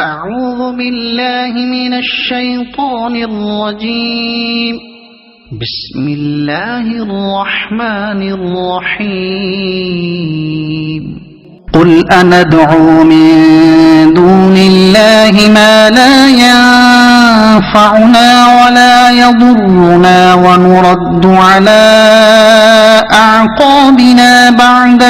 أعوذ بالله من الشيطان الرجيم. بسم الله الرحمن الرحيم. قل أندعو من دون الله ما لا ينفعنا ولا يضرنا ونرد على أعقابنا بعد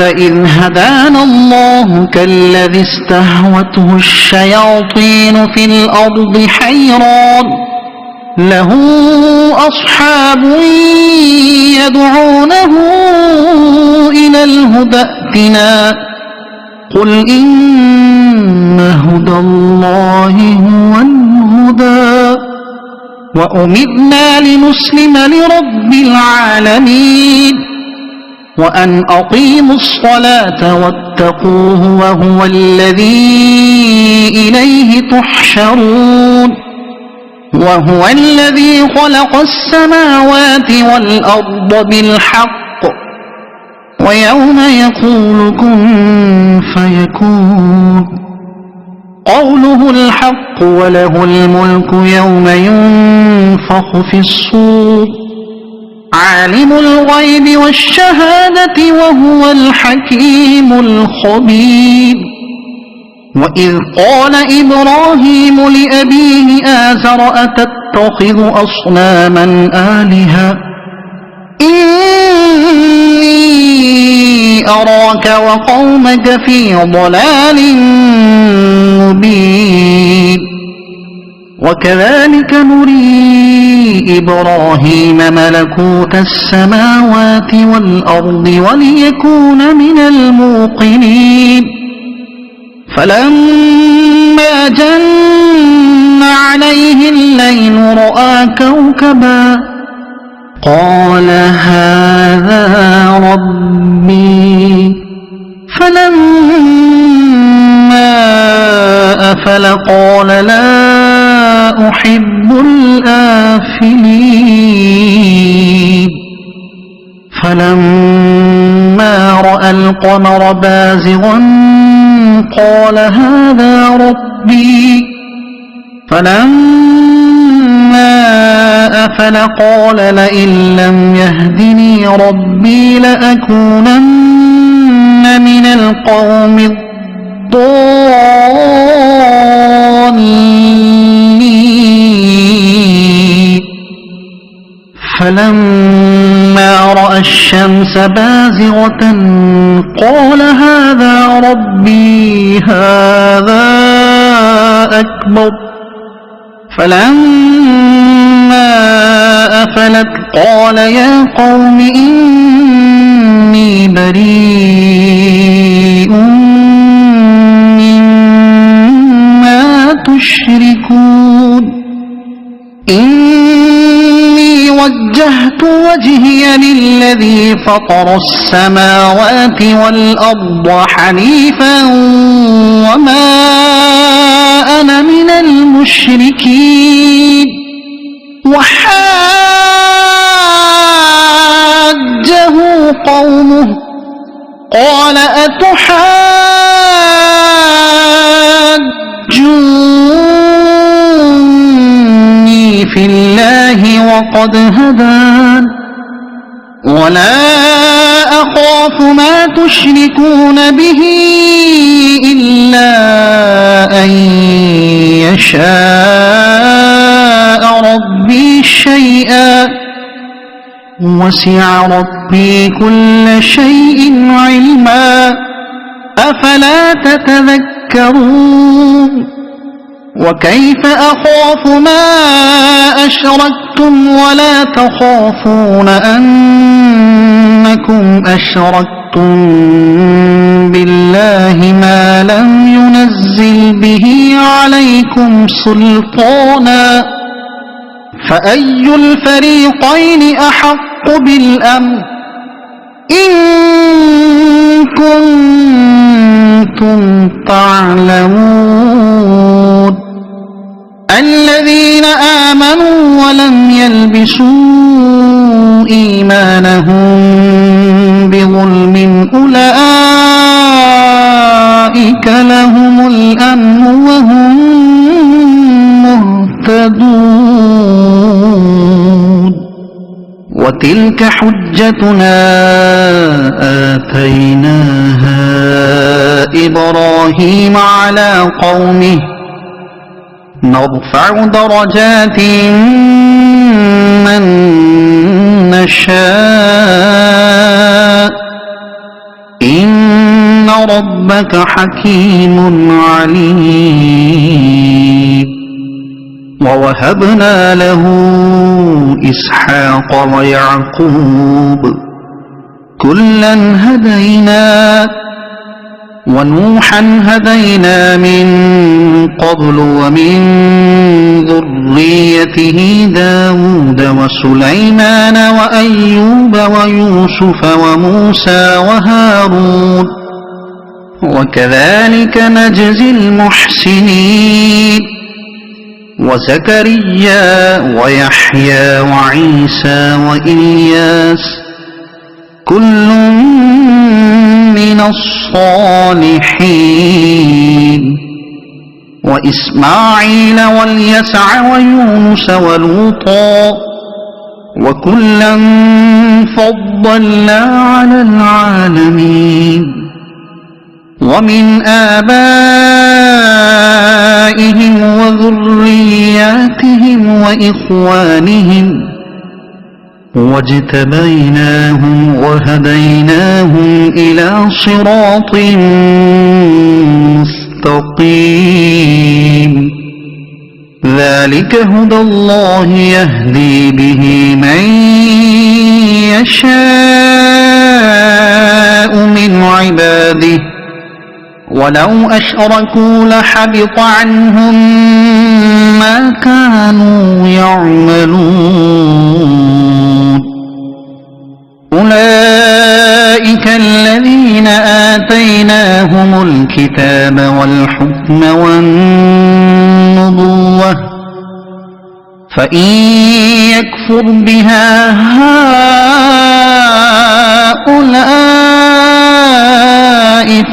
إذ هدانا الله كالذي استهوته الشياطين في الأرض حيران له أصحاب يدعونه إلى الهدى ائتنا قل إن هدى الله هو الهدى وأمرنا لنسلم لرب العالمين وأن أقيموا الصلاة واتقوه وهو الذي إليه تحشرون وهو الذي خلق السماوات والأرض بالحق ويوم يقول كن فيكون قوله الحق وله الملك يوم ينفخ في الصور عالم الغيب والشهادة وهو الحكيم الخبير. وإذ قال إبراهيم لأبيه آزر أتتخذ أصناما آلهة إني أراك وقومك في ضلال مبين وكذلك نري إبراهيم ملكوت السماوات والأرض وليكون من الموقنين فلما جن عليه الليل رأى كوكبا قال هذا ربي فلما أفل قال لا أحب الآفلين فلما رأى القمر بازغا قال هذا ربي فلما أفل قال لئن لم يهدني ربي لأكونن من القوم الضالين فلما رأى الشمس بازغة قال هذا ربي هذا أكبر فلما أفلت قال يا قوم إني بريء مما تشركون إني وجهت وجهي للذي فطر السماوات والأرض حنيفا وما أنا من المشركين وحاجه قومه قال أتحاجوني في الله وقد هدان ولا أخاف ما تشركون به إلا أن يشاء ربي شيئا وسع ربي كل شيء علما أفلا تتذكرون وكيف أخاف ما أشركتم ولا تخافون أنكم أشركتم بالله ما لم ينزل به عليكم سلطانا فأي الفريقين أحق بالأمن إن كنتم تعلمون الذين آمنوا ولم يلبسوا إيمانهم بظلم أولئك أولئك لهم الأمن وهم مهتدون وتلك حجتنا آتيناها إبراهيم على قومه نرفع درجات من نشاء إن ربك حكيم عليم ووهبنا له إسحاق ويعقوب كلا هدينا ونوحا هدينا من قبل ومن ذريته داود وسليمان وأيوب ويوسف وموسى وهارون وكذلك نجزي المحسنين وزكريا ويحيى وعيسى وإلياس كل من الصالحين وإسماعيل واليسع ويونس ولوطا وكلا فضلنا على العالمين ومن آبائهم وذرياتهم وإخوانهم واجتبيناهم وهديناهم إلى صراط مستقيم ذلك هدى الله يهدي به من يشاء من عباده ولو أشركوا لحبط عنهم ما كانوا يعملون أولئك الذين آتيناهم الكتاب والحكم والنبوة فإن يكفر بها هؤلاء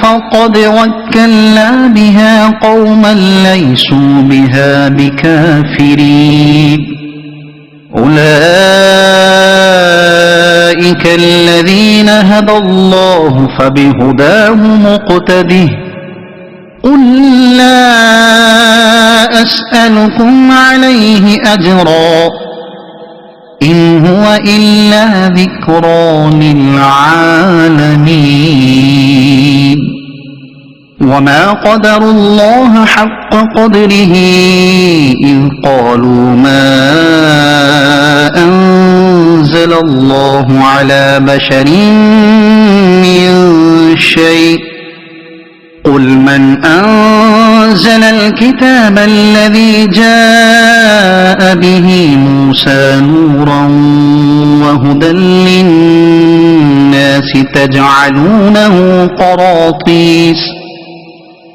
فقد وكلنا بها قوما ليسوا بها بكافرين أولئك الذين هدى الله فبهداه مقتده قل لا أسألكم عليه أجرا إن هو إلا ذكرى للعالمين وما قدروا الله حق قدره إذ قالوا ما أنزل الله على بشر من شيء قل من أنزل الكتاب الذي جاء به موسى نورا وهدى للناس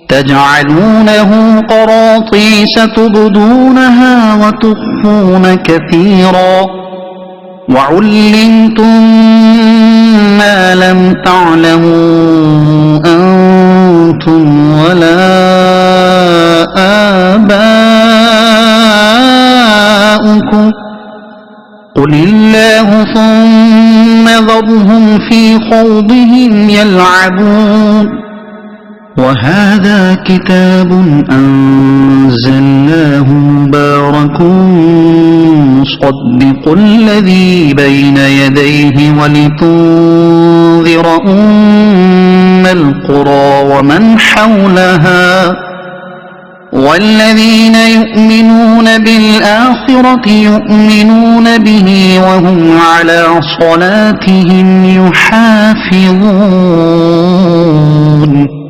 تجعلونه قراطيس تبدونها وتخفون كثيرا وعلمتم ما لم تعلموا أنتم ولا آباؤكم قل الله ثم ذرهم في خوضهم يلعبون وهذا كتاب أنزلناه مبارك مصدق الذي بين يديه ولتنذر أم القرى ومن حولها والذين يؤمنون بالآخرة يؤمنون به وهم على صلاتهم يحافظون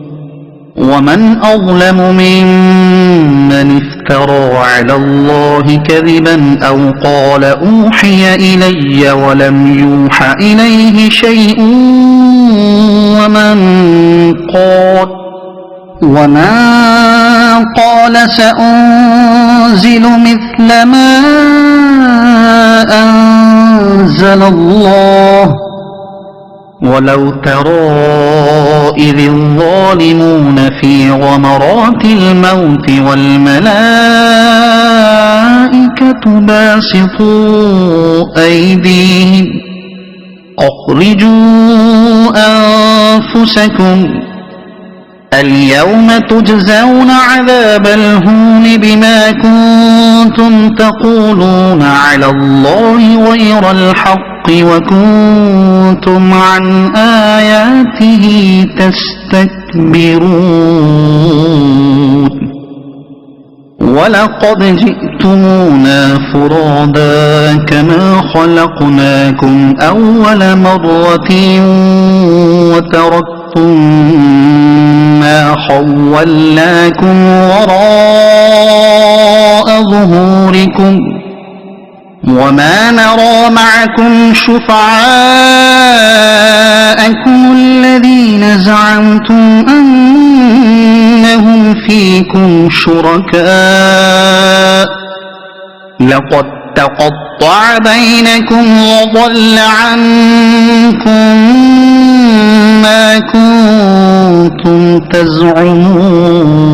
ومن أظلم ممن افترى على الله كذبا أو قال أوحي إلي ولم يوحى إليه شيء ومن قال سأنزل مثل ما أنزل الله ولو ترى إذ الظالمون في غمرات الموت والملائكة باسطوا أيديهم أخرجوا أنفسكم اليوم تجزون عذاب الهون بما كنتم تقولون على الله غير الحق وكنتم عن آياته تستكبرون ولقد جئتمونا فرادا كما خلقناكم أول مرة وتركتم ما خولناكم وراء ظهوركم وما نرى معكم شفعاءكم الذين زعمتم أنهم فيكم شركاء لقد تقطع بينكم وضل عنكم ما كنتم تزعمون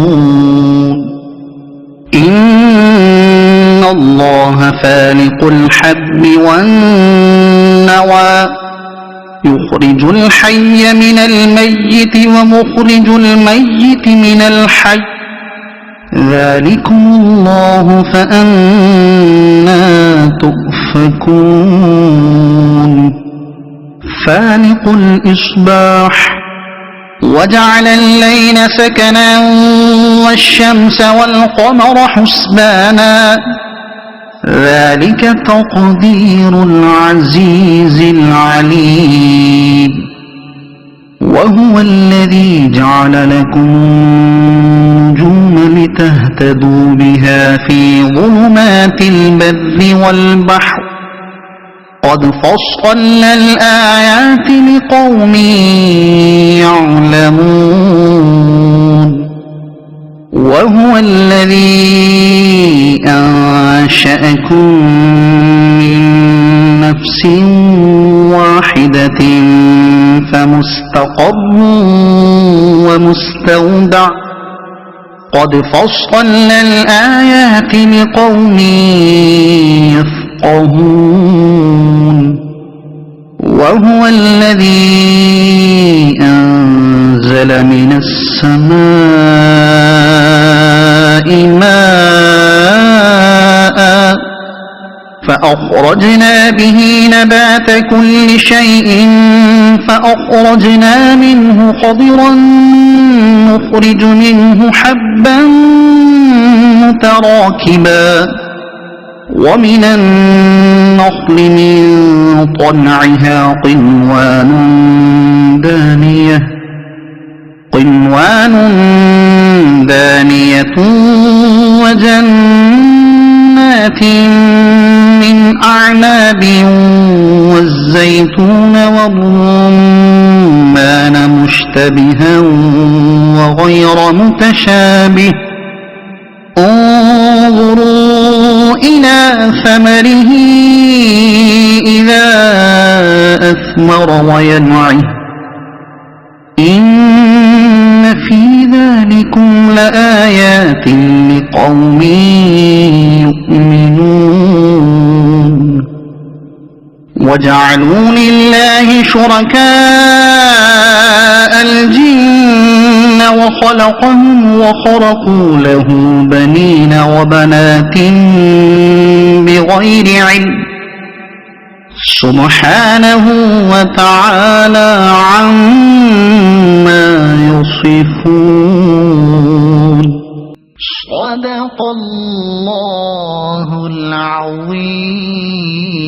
إن الله فالق الحب والنوى يخرج الحي من الميت ومخرج الميت من الحي ذلكم الله فأنى تؤفكون فالق الإصباح وجعل الليل سكنا والشمس والقمر حسبانا ذلك تقدير العزيز العليم وهو الذي جعل لكم النجوم لتهتدوا بها في ظلمات البر والبحر قد فصلنا الآيات لقوم يعلمون وهو الذي أنشأكم من نفس واحدة فمستقر ومستودع قد فصلنا الآيات لقوم يفقهون وهو الذي أنزل من السماء ماء فأخرجنا به نبات كل شيء فأخرجنا منه خضرا نخرج منه حبا متراكبا ومن النخل من طلعها قنوان دانية وجنات من أعناب والزيتون والرمان مشتبها وغير متشابه انظروا إلى ثمره إذا أثمر وينعه إن في ذلكم لآيات لقوم يؤمنون وجعلوا لله شركاء الجن وخلقهم وخرقوا له بنين وبنات بغير علم سبحانه وتعالى عما يصفون صدق الله العظيم.